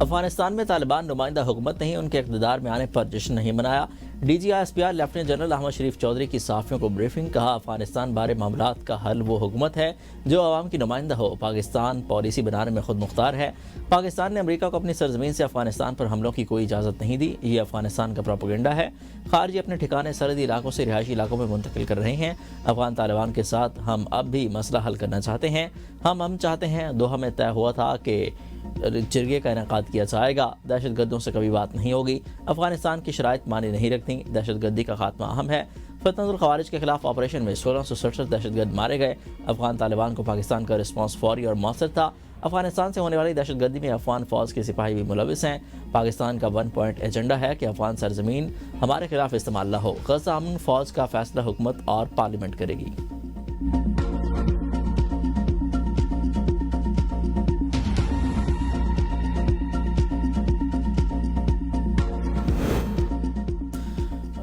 افغانستان میں طالبان نمائندہ حکومت نہیں، ان کے اقتدار میں آنے پر جشن نہیں منایا۔ D G S P R lieutenant general Ahmed Sharif Chaudhry کی صحافیوں کو بریفنگ، کہا افغانستان بارے معاملات کا حل وہ حکومت ہے جو عوام کی نمائندہ ہو، پاکستان پالیسی بنانے میں خود مختار ہے۔ پاکستان نے امریکہ کو اپنی سرزمین سے افغانستان پر حملوں کی کوئی اجازت نہیں دی، یہ افغانستان کا پروپیگنڈا ہے۔ خارجی اپنے ٹھکانے سرحدی علاقوں سے رہائشی علاقوں میں منتقل کر رہے ہیں۔ افغان طالبان کے ساتھ ہم اب بھی مسئلہ حل کرنا چاہتے ہیں، ہم چاہتے ہیں، دوحہ میں طے ہوا تھا کہ جرگے کا انعقاد کیا جائے گا، دہشت گردوں سے کبھی بات نہیں ہوگی، افغانستان کی شرائط معنی نہیں رکھتی، دہشت گردی کا خاتمہ اہم ہے۔ فتنۃ الخوارج کے خلاف آپریشن میں 1667 دہشت گرد مارے گئے۔ افغان طالبان کو پاکستان کا رسپانس فوری اور مؤثر تھا۔ افغانستان سے ہونے والی دہشت گردی میں افغان فوج کے سپاہی بھی ملوث ہیں۔ پاکستان کا 1 پوائنٹ ایجنڈا ہے کہ افغان سرزمین ہمارے خلاف استعمال نہ ہو۔ غزہ امن فوج کا فیصلہ حکومت اور پارلیمنٹ کرے گی۔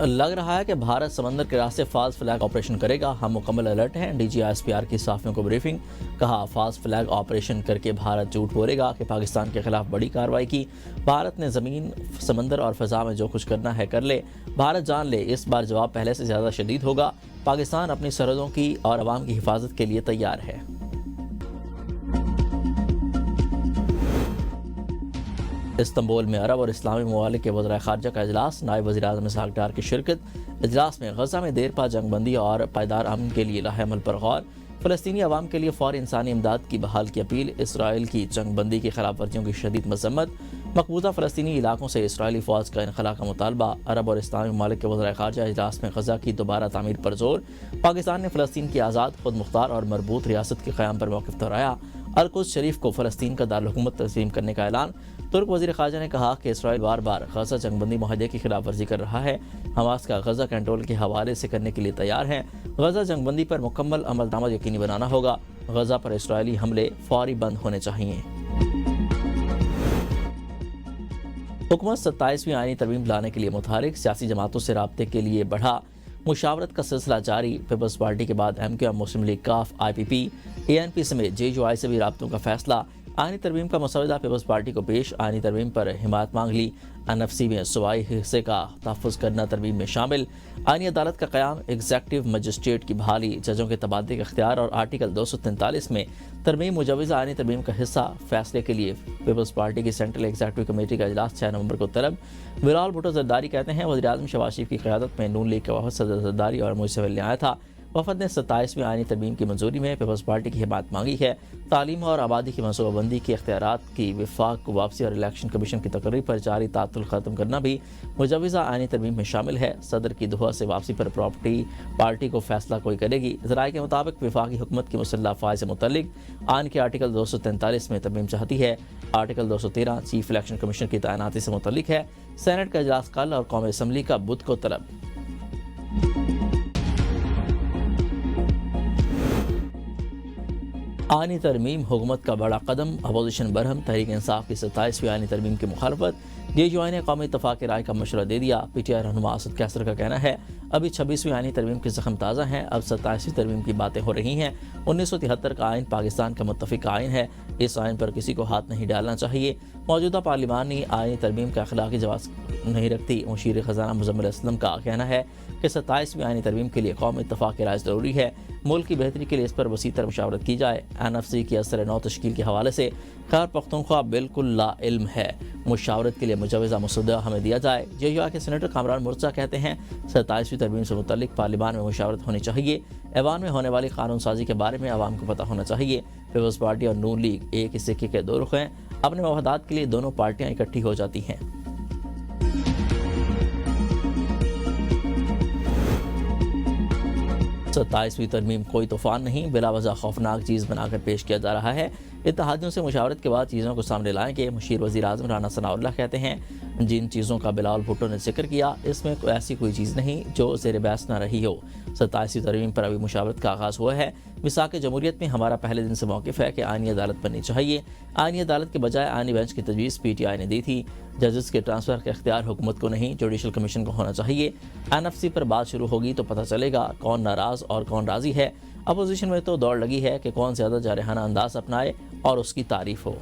لگ رہا ہے کہ بھارت سمندر کے راستے فالس فلیگ آپریشن کرے گا، ہم مکمل الرٹ ہیں۔ D G S P R کی صحافیوں کو بریفنگ، کہا فالس فلیگ آپریشن کر کے بھارت جھوٹ بولے گا کہ پاکستان کے خلاف بڑی کارروائی کی۔ بھارت نے زمین، سمندر اور فضا میں جو کچھ کرنا ہے کر لے، بھارت جان لے، اس بار جواب پہلے سے زیادہ شدید ہوگا۔ پاکستان اپنی سرحدوں کی اور عوام کی حفاظت کے لیے تیار ہے۔ استنبول میں عرب اور اسلامی ممالک کے وزرائے خارجہ کا اجلاس، نائب وزیر اعظم اسحاق ڈار کی شرکت۔ اجلاس میں غزہ میں دیر پا جنگ بندی اور پائیدار امن کے لیے لاہ عمل پر غور، فلسطینی عوام کے لیے فوری انسانی امداد کی بحال کی اپیل، اسرائیل کی جنگ بندی کی خلاف ورزیوں کی شدید مذمت، مقبوضہ فلسطینی علاقوں سے اسرائیلی فوج کا انخلاء کا مطالبہ۔ عرب اور اسلامی ممالک کے وزرائے خارجہ اجلاس میں غزہ کی دوبارہ تعمیر پر زور، پاکستان نے فلسطین کی آزاد، خود مختار اور مربوط ریاست کے قیام پر موقف دہرایا، القدس شریف کو فلسطین کا دارالحکومت تسلیم کرنے کا اعلان۔ ترک وزیر خارجہ نے کہا کہ اسرائیل بار بار غزہ جنگ بندی معاہدے کی خلاف ورزی کر رہا ہے، حماس کا غزہ کنٹرول کے حوالے سے کرنے کے لیے تیار ہے۔ غزہ جنگ بندی پر مکمل عمل درآمد یقینی بنانا ہوگا، غزہ پر اسرائیلی حملے فوری بند ہونے چاہیے۔ حکومت 27ویں آئینی ترمیم لانے کے لیے متحرک، سیاسی جماعتوں سے رابطے کے لیے بڑھا مشاورت کا سلسلہ جاری۔ پیپلز پارٹی کے بعد ایم کیو ایم، مسلم لیگ، کاف، آئی پی پی، اے این پی سمیت جے یو آئی سے بھی رابطوں کا فیصلہ۔ آئینی ترمیم کا مسودہ پیپلز پارٹی کو پیش، آئینی ترمیم پر حمایت مانگ لی۔ این ایف سی میں صوبائی حصے کا تحفظ کرنا ترمیم میں شامل، آئینی عدالت کا قیام، ایگزیکٹو مجسٹریٹ کی بحالی، ججوں کے تبادلے کا اختیار اور آرٹیکل 243 میں ترمیم مجوزہ آئینی ترمیم کا حصہ۔ فیصلے کے لیے پیپلز پارٹی کی سینٹرل ایگزیکٹو کمیٹی کا اجلاس 6 نومبر کو طلب۔ بلال بھٹو زرداری کہتے ہیں وزیر اعظم شہباز شریف کی قیادت میں نون لیگ کا وفد صدر زرداری اور مجھ سے ملنے آیا تھا۔ وفد نے 27ویں آئینی ترمیم کی منظوری میں پیپلز پارٹی کی حمایت مانگی ہے۔ تعلیم اور آبادی کی منصوبہ بندی کے اختیارات کی وفاق کو واپسی اور الیکشن کمیشن کی تقرری پر جاری تعطل ختم کرنا بھی مجوزہ آئینی ترمیم میں شامل ہے۔ صدر کی دوحہ سے واپسی پر پراپرٹی پارٹی کو فیصلہ کوئی کرے گی۔ ذرائع کے مطابق وفاقی حکومت کی مسلح افواج سے متعلق آئین کے آرٹیکل 243 میں ترمیم چاہتی ہے۔ آرٹیکل 213 چیف الیکشن کمیشن کی تعیناتی سے متعلق ہے۔ سینٹ کا اجلاس کل اور قومی اسمبلی کا بدھ کو طلب۔ آئینی ترمیم حکومت کا بڑا قدم، اپوزیشن برہم، تحریک انصاف کی 27ویں آئینی ترمیم کی مخالفت، جے یو آئی نے قومی اتفاق کی رائے کا مشورہ دے دیا۔ پی ٹی آئی رہنما اسد کیسر کا کہنا ہے ابھی 26ویں آئینی ترمیم کے زخم تازہ ہیں، اب 27ویں ترمیم کی باتیں ہو رہی ہیں۔ 1973 کا آئین پاکستان کا متفق آئین ہے، اس آئین پر کسی کو ہاتھ نہیں ڈالنا چاہیے۔ موجودہ پارلیمانی آئینی ترمیم کا اخلاقی جواز نہیں رکھتی۔ مشیر خزانہ مزمل اسلم کا کہنا ہے کہ 27ویں آئینی ترمیم کے لیے قومی اتفاق کی رائے ضروری ہے، ملک کی بہتری کے لیے اس پر وسیع تر مشاورت کی جائے۔ این ایف سی کی اثر نو تشکیل کے حوالے سے خیبر پختونخوا بالکل لا علم ہے، مشاورت کے لیے مجوزہ مسودہ ہمیں دیا جائے۔ جے یو آئی کے سینیٹر کامران مرزا کہتے ہیں 27ویں ترمیم سے متعلق پارلیمان میں مشاورت ہونی چاہیے، ایوان میں ہونے والی قانون سازی کے بارے میں عوام کو پتہ ہونا چاہیے۔ پیپلز پارٹی اور نون لیگ ایک ہی سکے کے دو رخ ہیں، اپنے مفادات کے لیے دونوں پارٹیاں اکٹھی ہو جاتی ہیں۔ 27ویں ترمیم کوئی طوفان نہیں، بلا وجہ خوفناک چیز بنا کر پیش کیا جا رہا ہے۔ اتحادیوں سے مشاورت کے بعد چیزوں کو سامنے لائیں گے، مشیر وزیر اعظم رانا ثناء اللہ کہتے ہیں۔ جن چیزوں کا بلال بھٹو نے ذکر کیا اس میں ایسی کوئی چیز نہیں جو زیر بحث نہ رہی ہو۔ 27ویں ترمیم پر ابھی مشاورت کا آغاز ہوا ہے۔ میثاق جمہوریت میں ہمارا پہلے دن سے موقف ہے کہ آئینی عدالت بننی چاہیے۔ آئینی عدالت کے بجائے آئینی بینچ کی تجویز پی ٹی آئی نے دی تھی۔ ججز کے ٹرانسفر کا اختیار حکومت کو نہیں، جوڈیشل کمیشن کو ہونا چاہیے۔ این ایف سی پر بات شروع ہوگی تو پتہ چلے گا کون ناراض اور کون راضی ہے۔ اپوزیشن میں تو دوڑ لگی ہے کہ کون زیادہ جارحانہ انداز اپنائے اور اس کی تعریف ہو۔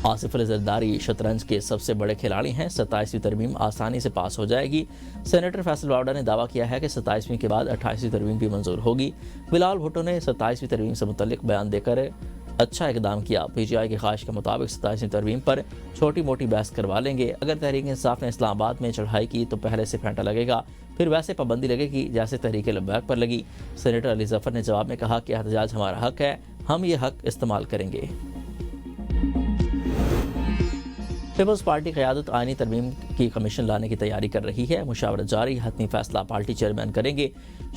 آصف علی زرداری شطرنج کے سب سے بڑے کھلاڑی ہیں، 27ویں ترمیم آسانی سے پاس ہو جائے گی۔ سینیٹر فیصل واوڈا نے دعویٰ کیا ہے کہ 27ویں کے بعد 28ویں ترمیم بھی منظور ہوگی۔ بلاول بھٹو نے 27ویں ترمیم سے متعلق بیان دے کر اچھا اقدام کیا۔ پی ٹی آئی کی خواہش کے مطابق 27ویں ترمیم پر چھوٹی موٹی بحث کروا لیں گے۔ اگر تحریک انصاف نے اسلام آباد میں چڑھائی کی تو پہلے سے پھینٹا لگے گا، پھر ویسے پابندی لگے گی جیسے تحریک لبیک پر لگی۔ سینیٹر علی ظفر نے جواب میں کہا کہ احتجاج ہمارا حق ہے، ہم یہ حق استعمال کریں گے۔ پیپلز پارٹی قیادت آئینی ترمیم کی کمیشن لانے کی تیاری کر رہی ہے، مشاورت جاری، حتمی فیصلہ پارٹی چیئرمین کریں گے۔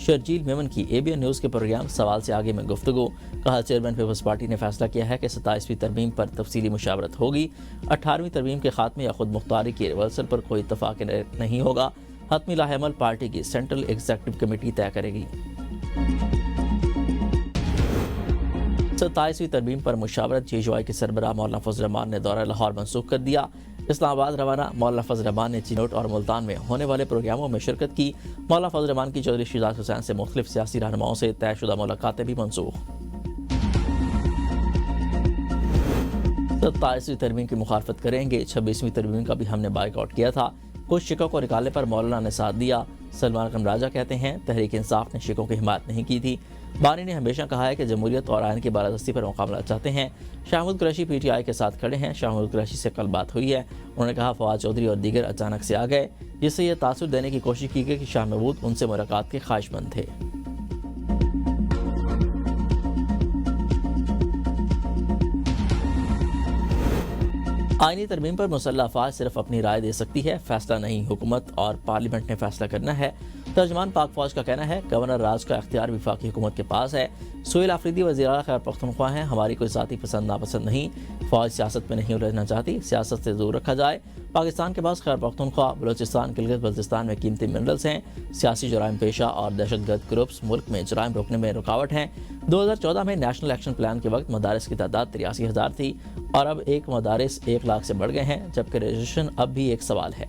شرجیل میمن کی اے بی این نیوز کے پروگرام سوال سے آگے میں گفتگو۔ کہا چیئرمین پیپلز پارٹی نے فیصلہ کیا ہے کہ 27ویں ترمیم پر تفصیلی مشاورت ہوگی۔ 18ویں ترمیم کے خاتمے یا خود مختاری کی ریورسل پر کوئی اتفاق نہیں ہوگا۔ حتمی لاہ عمل پارٹی کی سینٹرل ایگزیکٹو کمیٹی طے کرے گی۔ 27ویں ترمیم پر مشاورت، جے یو آئی کے سربراہ مولانا فضل الرحمان نے دورہ لاہور منسوخ کر دیا۔ اسلام آباد روانہ مولانا فضل الرحمان نے چینوٹ اور ملتان میں ہونے والے پروگراموں میں شرکت کی۔ مولانا فضل الرحمان کی چودھری شہزاد حسین سے مختلف سیاسی رہنماؤں سے طے شدہ ملاقاتیں بھی منسوخ۔ 27ویں ترمیم کی مخالفت کریں گے، 26ویں ترمیم کا بھی ہم نے بائیک آؤٹ کیا تھا۔ کچھ شکوں کو نکالنے پر مولانا نے ساتھ دیا۔ سلمان قم راجہ کہتے ہیں تحریک انصاف نے شکوں کی حمایت نہیں کی تھی۔ بانی نے ہمیشہ کہا ہے کہ جمہوریت اور آئین کی بالادستی پر مقابلہ چاہتے ہیں۔ Shah Mahmood Qureshi P T I کے ساتھ کھڑے ہیں۔ شاہ محمود قریشی سے کل بات ہوئی ہے، انہوں نے کہا فواد چودھری اور دیگر اچانک سے آ گئے، جس سے یہ تاثر دینے کی کوشش کی گئی کہ شاہ محمود ان سے ملاقات کے خواہش مند تھے۔ آئینی ترمیم پر مسلح افواج صرف اپنی رائے دے سکتی ہے، فیصلہ نہیں، حکومت اور پارلیمنٹ نے فیصلہ کرنا ہے۔ ترجمان پاک فوج کا کہنا ہے گورنر راج کا اختیار وفاقی حکومت کے پاس ہے۔ سہیل آفریدی وزیر اعلیٰ خیبر پختونخوا ہیں، ہماری کوئی ذاتی پسند ناپسند نہیں، فوج سیاست میں نہیں الجھنا چاہتی، سیاست سے دور رکھا جائے۔ پاکستان کے پاس خیبر پختونخوا، بلوچستان، گلگت بلتستان میں قیمتی منرلز ہیں۔ سیاسی جرائم پیشہ اور دہشت گرد گروپس ملک میں جرائم روکنے میں رکاوٹ ہیں۔ 2014 میں نیشنل ایکشن پلان کے وقت مدارس کی تعداد 83,000 تھی اور اب ایک مدارس 1 لاکھ سے بڑھ گئے ہیں، جبکہ رجسٹریشن اب بھی ایک سوال ہے۔